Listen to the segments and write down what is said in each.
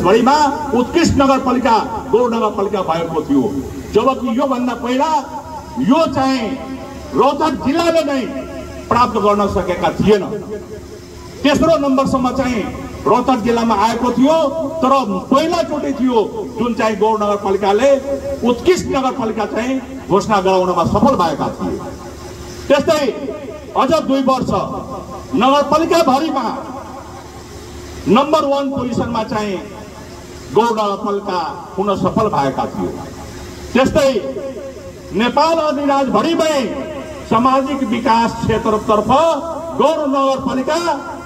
भरिमा उत्कृष्ट नगरपालिका गौर नगरपालिका भएको थियो। जबकि यो भन्दा पहिला यो चाहिँ रौतहट जिल्लाले नै प्राप्त गर्न सकेका थिएन। तेस्रो नम्बरसम्म चाहिँ रौतहट जिल्लामा आएको थियो, तर पहिलाचोटि थियो जुन चाहिँ गौर नगरपालिकाले उत्कृष्ट नगरपालिका चाहिँ घोषणा गराउनमा सफल भएका थिए। त्यस्तै अझ 2 वर्ष नगरपालिका भरिमा नम्बर 1 पोजिसनमा चाहिँ गौर नगरपालिका हुन सफल भएका थिए। त्यस्तै नेपाल अधिराजभरिमै सामाजिक विकास क्षेत्रतर्फ गौर नगरपालिका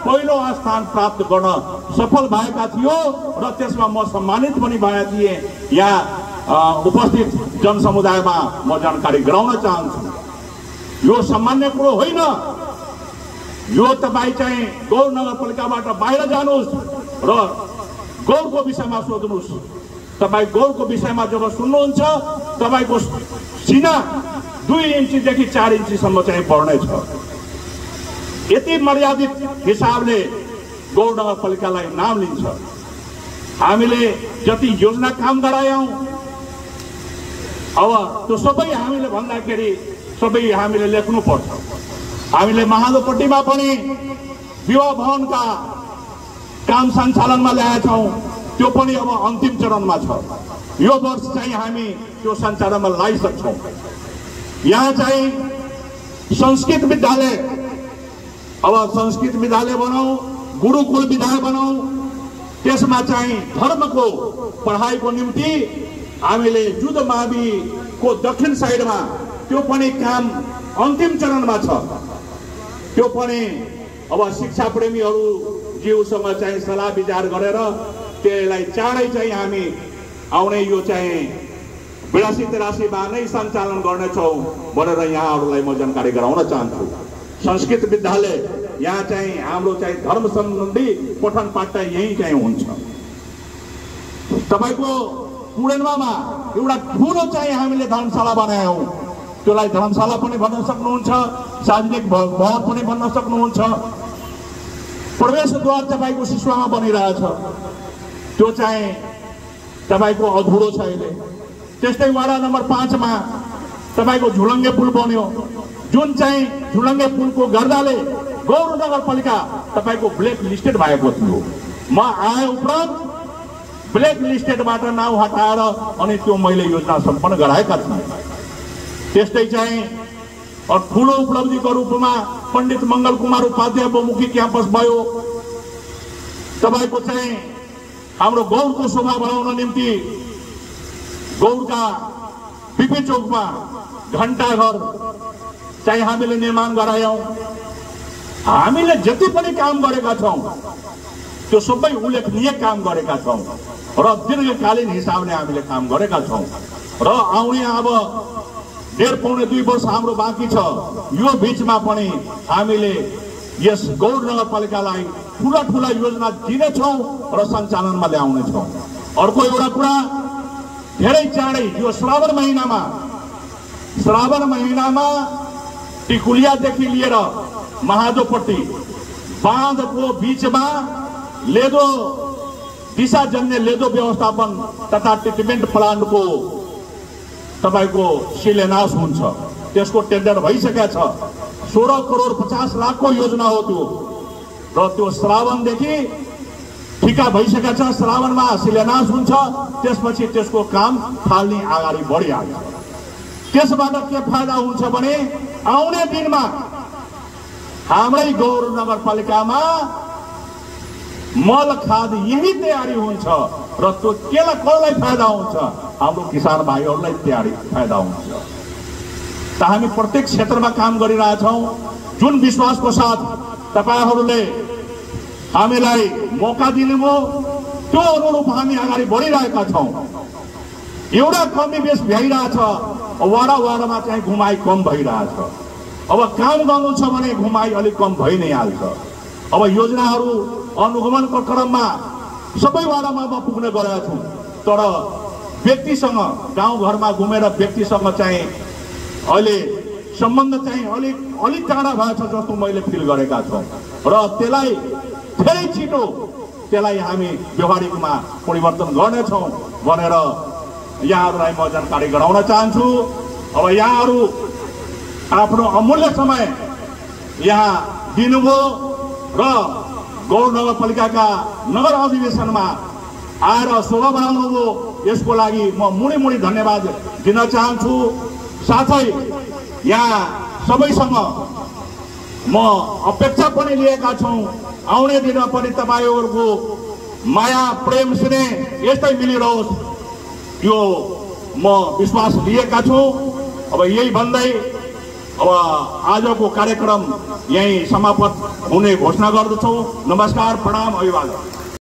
पहिलो स्थान प्राप्त गर्न सफल भएका थियो र त्यसमा म सम्मानित पनि भएका थिएँ। यहाँ उपस्थित जनसमुदायमा म जानकारी गराउन चाहन्छु। यो सामान्य कुरो होइन। यो तपाईँ चाहिँ गौर नगरपालिकाबाट बाहिर जानुहोस् र गौरको विषयमा सोध्नुहोस्। तपाईँ गौरको विषयमा जब सुन्नुहुन्छ तपाईँको सिना 2 इन्चीदेखि 4 इन्चीसम्म चाहिँ बढ्नेछ। यति मर्यादित हिसाबले गौर नगरपालिकालाई नाम लिन्छ। हामीले जति योजना काम गरायौं अब त्यो सबै हामीले भन्दाखेरि सबै हामीले लेख्नु पर्छ। हामीले महादोपट्टीमा पनि विवाह भवनका काम सञ्चालनमा ल्याएका छौं, त्यो पनि अब अन्तिम चरणमा छ। यो वर्ष चाहिँ हामी त्यो सञ्चालनमा ल्याइसक्छौं। यहाँ चाहिँ संस्कृत विद्यालय, अब संस्कृत विद्यालय बनाऊ, गुरुकुल विद्यालय बनाऊ, त्यसमा चाहिँ धर्मको पढाइको निम्ति हामीले जुद माविको दक्षिण साइडमा त्यो पनि काम अन्तिम चरणमा छ। त्यो पनि अब शिक्षा प्रेमीहरू जीवसँग चाहिँ सल्लाह विचार गरेर त्यसलाई चाँडै चाहिँ हामी आउने यो चाहिँ 82-83 नै सञ्चालन गर्नेछौँ भनेर यहाँहरूलाई म जानकारी गराउन चाहन्छु। संस्कृत विद्यालय यहाँ चाहिँ हाम्रो चाहिँ धर्म सम्बन्धी पठन पाठन यही चाहिँ हुन्छ। तपाईको पुडेनमा एउटा ठुलो चाहिँ हामीले धर्मशाला बनायौं, त्यसलाई धर्मशाला पनि भन्न सक्नुहुन्छ, सार्वजनिक भवन पनि भन्न सक्नुहुन्छ। प्रवेशद्वार तपाईको सिसुवामा बनिरहेछ, त्यो चाहिँ तपाईको अधुरो छ अहिले। त्यस्तै वडा नम्बर 5 मा तपाईको झुलङ्गे पुल बन्यो, जुन चाहिँ झुलङ्गे पुलको गर्दाले गौर नगरपालिका तपाईको ब्ल्याक लिस्टेड भएको थियो। म आए उपरान्त ब्ल्याक लिस्टेडबाट नाउँ हटाएर अनि त्यो मैले योजना सम्पन्न गराएका थिएँ। त्यस्तै चाहिँ ठुलो उपलब्धिको रूपमा पण्डित मङ्गल कुमार उपाध्याय बहुमुखी क्याम्पस भयो। तपाईको चाहिँ हाम्रो गौरको शोभा बढाउन निम्ति गौरका पिपी चौकमा घण्टाघर चाहिँ हामीले निर्माण गरायौं। हामीले जति पनि काम गरेका छौं त्यो सबै उल्लेखनीय काम गरेका छौं र दीर्घकालीन हिसाबले हामीले काम गरेका छौं र आउने अब 1.5-2 वर्ष हाम्रो बाँकी छ। यो बीचमा पनि हामीले यस गौर नगरपालिकालाई ठूला योजना दिनेछौं र सञ्चालनमा ल्याउनेछौं। अर्को एउटा कुरा, धेरै चाँडै यो श्रावण महिनामा टिकुलियादेखि लिएर महादोपट्टी बाँधको बीचमा लेदो दिशाजन्य लेदो व्यवस्थापन तथा ट्रिटमेन्ट प्लान्टको तपाईको शिलान्यास हुन्छ। त्यसको टेन्डर भइसकेको छ। 16 करोड 50 लाखको योजना हो त्यो र त्यो श्रावणदेखि ठिका भइसकेको छ। श्रावणमा शिलान्यास हुन्छ, त्यसपछि त्यसको काम थाल्ने अगाडि बढिहाल्छ। त्यसबाट के फाइदा हुन्छ भने आउने दिनमा हाम्रै गौर नगरपालिकामा मल खाद यही तयारी हुन्छ र त्यो कसलाई फाइदा हुन्छ? हाम्रो किसान भाइहरूलाई तयारी फाइदा हुन्छ। त हामी प्रत्येक क्षेत्रमा काम गरिरहेछौँ। जुन विश्वासको साथ तपाईहरूले हामीलाई मौका दिनुभयो त्यो अनुरूप हामी अगाडि बढिरहेका छौँ। एउटा कमी बेस भइरहेछ, वाडामा चाहिँ घुमाइ कम भइरहेछ। अब काम गर्नु छ भने घुमाइ अलिक कम भइ नै हाल्छ। अब योजनाहरू अनुगमनको क्रममा सबै वाडामा म पुग्न गएका छु, तर व्यक्तिसँग गाउँघरमा घुमेर व्यक्तिसँग चाहिँ अहिले सम्बन्ध चाहिँ अलिक टाढा भएको छ जस्तो मैले फिल गरेका छु र त्यसलाई धेरै छिटो त्यसलाई हामी व्यवहारिकमा परिवर्तन गर्नेछौँ भनेर यहाँहरूलाई म जानकारी गराउन चाहन्छु। अब यहाँहरू आफ्नो अमूल्य समय यहाँ दिनुभयो र गौर नगरपालिकाका नगर अधिवेशनमा आएर शोभा बढाउनुभयो, यसको लागि म मुडी मुडी धन्यवाद दिन चाहन्छु। साथै यहाँ सबैसँग म अपेक्षा पनि लिएका छौँ, आउने दिनमा पनि तपाईँहरूको माया प्रेम स्नेह यस्तै मिलिरहोस्, यो म विश्वास लिएका छु। अब यही भन्दै अब आजको कार्यक्रम यही समाप्त हुने घोषणा गर्दछौँ। नमस्कार, प्रणाम, अभिवादन।